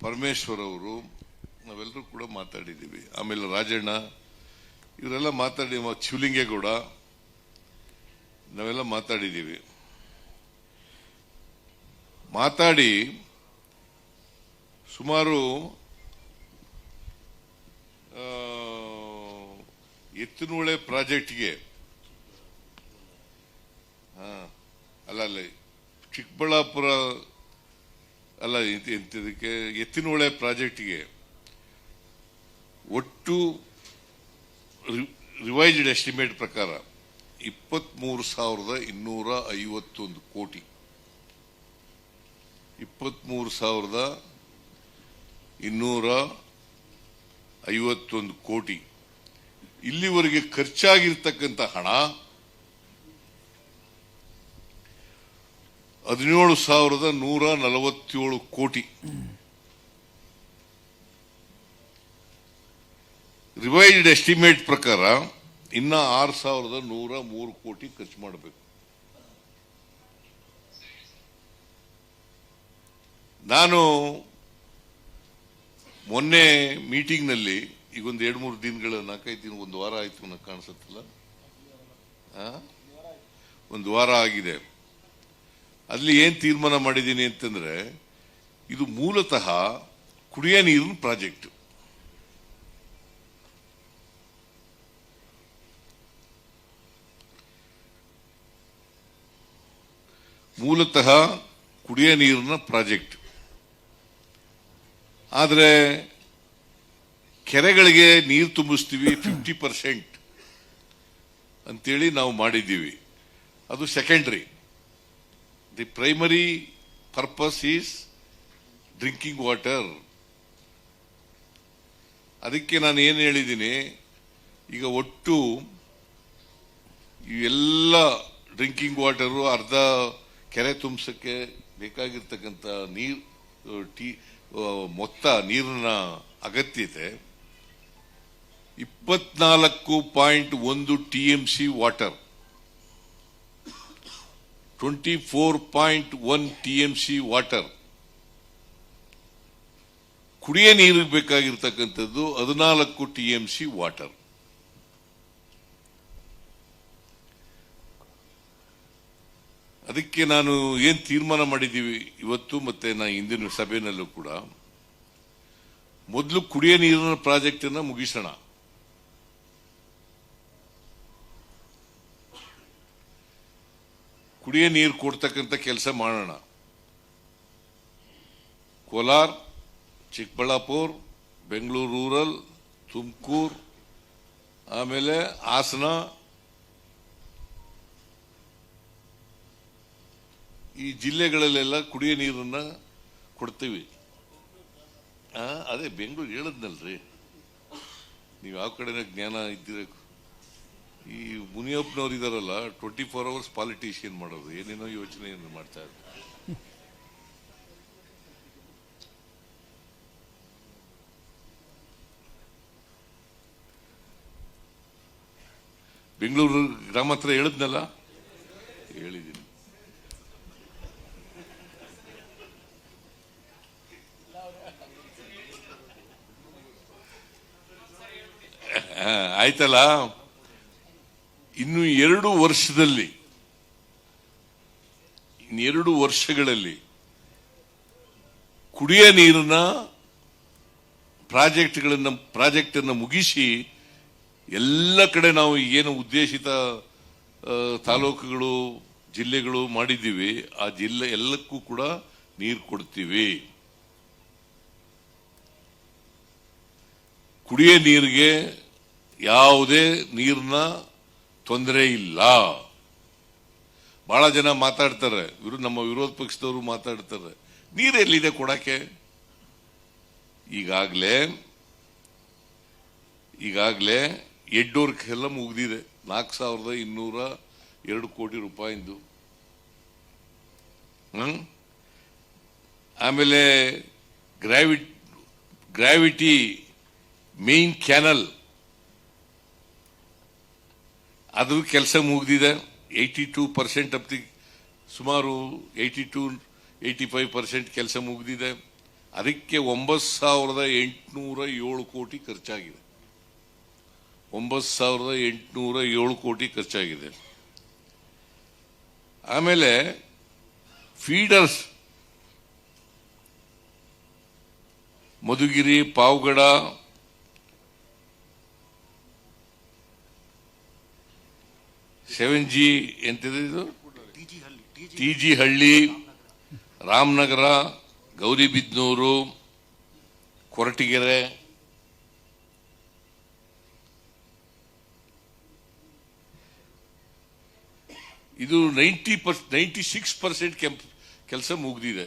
ಪರಮೇಶ್ವರ್ ಅವರು ನಾವೆಲ್ಲರೂ ಕೂಡ ಮಾತಾಡಿದ್ದೀವಿ. ಆಮೇಲೆ ರಾಜಣ್ಣ ಇವರೆಲ್ಲ ಮಾತಾಡಿ, ಶಿವಲಿಂಗೇಗೌಡ ನಾವೆಲ್ಲ ಮಾತಾಡಿದ್ದೀವಿ. ಮಾತಾಡಿ ಸುಮಾರು ಎತ್ತಿನಹೊಳೆ ಪ್ರಾಜೆಕ್ಟ್ಗೆ ಅಲ್ಲ ಚಿಕ್ಕಬಳ್ಳಾಪುರ ಅಲ್ಲ ಇಂಥದಕ್ಕೆ ಎತ್ತಿನಹೊಳೆ ಪ್ರಾಜೆಕ್ಟ್ಗೆ ಒಟ್ಟು ರಿವೈಸ್ಡ್ ಎಸ್ಟಿಮೇಟ್ ಪ್ರಕಾರ 23,251 ಕೋಟಿ 23,251 ಕೋಟಿ ಇಲ್ಲಿವರೆಗೆ ಖರ್ಚಾಗಿರ್ತಕ್ಕಂಥ ಹಣ 17,147 ಕೋಟಿ. ರಿವೈಸ್ಡ್ ಎಸ್ಟಿಮೇಟ್ ಪ್ರಕಾರ ಇನ್ನ 6,103 ಕೋಟಿ ಖರ್ಚು ಮಾಡಬೇಕು. ನಾನು ಮೊನ್ನೆ ಮೀಟಿಂಗ್ನಲ್ಲಿ ಈಗ ಒಂದು 2-3 ದಿನಗಳ 4-5 ದಿನ, ಒಂದು ವಾರ ಆಯ್ತು ನನಗೆ ಕಾಣಿಸುತ್ತಲ್ಲ, ಒಂದು ವಾರ ಆಗಿದೆ. ಅಲ್ಲಿ ಏನ್ ತೀರ್ಮಾನ ಮಾಡಿದ್ದೀನಿ ಅಂತಂದ್ರೆ, ಇದು ಮೂಲತಃ ಕುಡಿಯ ನೀರಿನ ಪ್ರಾಜೆಕ್ಟ್. ಮೂಲತಃ ಕುಡಿಯ ನೀರಿನ ಪ್ರಾಜೆಕ್ಟ್. ಆದರೆ ಕೆರೆಗಳಿಗೆ ನೀರು ತುಂಬಿಸ್ತೀವಿ 50% ಅಂತೇಳಿ ನಾವು ಮಾಡಿದ್ದೀವಿ. ಅದು secondary. The primary purpose is drinking water. ಅದಕ್ಕೆ ನಾನು ಏನು ಹೇಳಿದ್ದೀನಿ, ಈಗ ಒಟ್ಟು ಇವೆಲ್ಲ ಡ್ರಿಂಕಿಂಗ್ ವಾಟರು ಅರ್ಧ ಕೆರೆ ತುಂಬಿಸಕ್ಕೆ ಬೇಕಾಗಿರ್ತಕ್ಕಂಥ ಮೊತ್ತ ನೀರಿನ ಅಗತ್ಯತೆ 24.1 TMC ವಾಟರ್, 24.1 TMC ವಾಟರ್. ಕುಡಿಯ ನೀರಿಗೆ ಬೇಕಾಗಿರ್ತಕ್ಕಂಥದ್ದು 14 TMC ವಾಟರ್. ಅದಕ್ಕೆ ನಾನು ಏನ್ ತೀರ್ಮಾನ ಮಾಡಿದ್ದೀವಿ ಇವತ್ತು, ಮತ್ತೆ ನಾ ಹಿಂದಿನ ಸಭೆಯಲ್ಲೂ ಕೂಡ, ಮೊದಲು ಕುಡಿಯ ನೀರಿನ ಪ್ರಾಜೆಕ್ಟ್ ಅನ್ನ ಮುಗಿಸೋಣ. ಕುಡಿಯ ನೀರು ಕೊಡ್ತಕ್ಕಂಥ ಕೆಲಸ ಮಾಡೋಣ. ಕೋಲಾರ, ಚಿಕ್ಕಬಳ್ಳಾಪುರ, ಬೆಂಗಳೂರು ರೂರಲ್, ತುಮಕೂರು, ಆಮೇಲೆ ಹಾಸನ, ಈ ಜಿಲ್ಲೆಗಳಲ್ಲೆಲ್ಲ ಕುಡಿಯ ನೀರನ್ನ ಕೊಡ್ತೀವಿ. ಅದೇ ಬೆಂಗಳೂರು ಹೇಳದ್ನಲ್ರಿ, ನೀವು ಯಾವ ಕಡೆನ ಜ್ಞಾನ ಇದ್ದೀರ. ಈ ಮುನಿಯಪ್ಪನವ್ರು ಇದಾರಲ್ಲ, 24 hours ಪಾಲಿಟಿಷಿಯನ್ ಮಾಡೋದು, ಏನೇನೋ ಯೋಚನೆಯನ್ನು ಮಾಡ್ತಾ ಇದ್ದಾರೆ. ಬೆಂಗಳೂರು ಗ್ರಾಮ ಹತ್ರ ಹೇಳಿದ್ನಲ್ಲ, ಹೇಳಿದ್ದೀನಿ. ಆಯ್ತಲ್ಲ. ಇನ್ನು 2 ವರ್ಷಗಳಲ್ಲಿ ಕುಡಿಯ ನೀರಿನ ಪ್ರಾಜೆಕ್ಟ್ ಅನ್ನು ಮುಗಿಸಿ ಎಲ್ಲ ಕಡೆ ನಾವು ಏನು ಉದ್ದೇಶಿತ ತಾಲೂಕುಗಳು, ಜಿಲ್ಲೆಗಳು ಮಾಡಿದ್ದೀವಿ, ಆ ಜಿಲ್ಲೆ ಎಲ್ಲಕ್ಕೂ ಕೂಡ ನೀರು ಕೊಡ್ತೀವಿ. ಕುಡಿಯ ನೀರಿಗೆ ಯಾವುದೇ ನೀರಿನ ತೊಂದರೆ ಇಲ್ಲ. ಬಹಳ ಜನ ಮಾತಾಡ್ತಾರೆ, ನಮ್ಮ ವಿರೋಧ ಪಕ್ಷದವರು ಮಾತಾಡ್ತಾರೆ, ನೀರೆಲ್ಲಿದೆ ಕೊಡಕ್ಕೆ. ಈಗಾಗಲೇ ಎಡ್ಡೋರ್ಕ್ ಎಲ್ಲ ಮುಗಿದಿದೆ 4,202 ಕೋಟಿ ರೂಪಾಯಿಂದು. ಆಮೇಲೆ ಗ್ರಾವಿಟಿ ಮೇನ್ ಕ್ಯಾನಲ್ ಅದು ಕೆಲಸ ಮುಗಿದಿದೆ. 82% ಆಫ್ ದಿ, ಸುಮಾರು 82-85% ಕೆಲಸ ಮುಗಿದಿದೆ. ಅದಕ್ಕೆ 9,807 ಕೋಟಿ ಖರ್ಚಾಗಿದೆ. 9,807 ಕೋಟಿ ಖರ್ಚಾಗಿದೆ. ಆಮೇಲೆ ಫೀಡರ್ಸ್ ಮಧುಗಿರಿ, ಪಾವಗಡ, ಸೆವೆನ್-ಜಿ ಎಂತಿದೆ ಇದು, ಟಿ-ಜಿ ಹಳ್ಳಿ, ರಾಮನಗರ, ಗೌರಿಬಿದನೂರು, ಕೊರಟಗೆರೆ, ಇದು 96% ಕೆಲಸ ಮುಗಿದಿದೆ.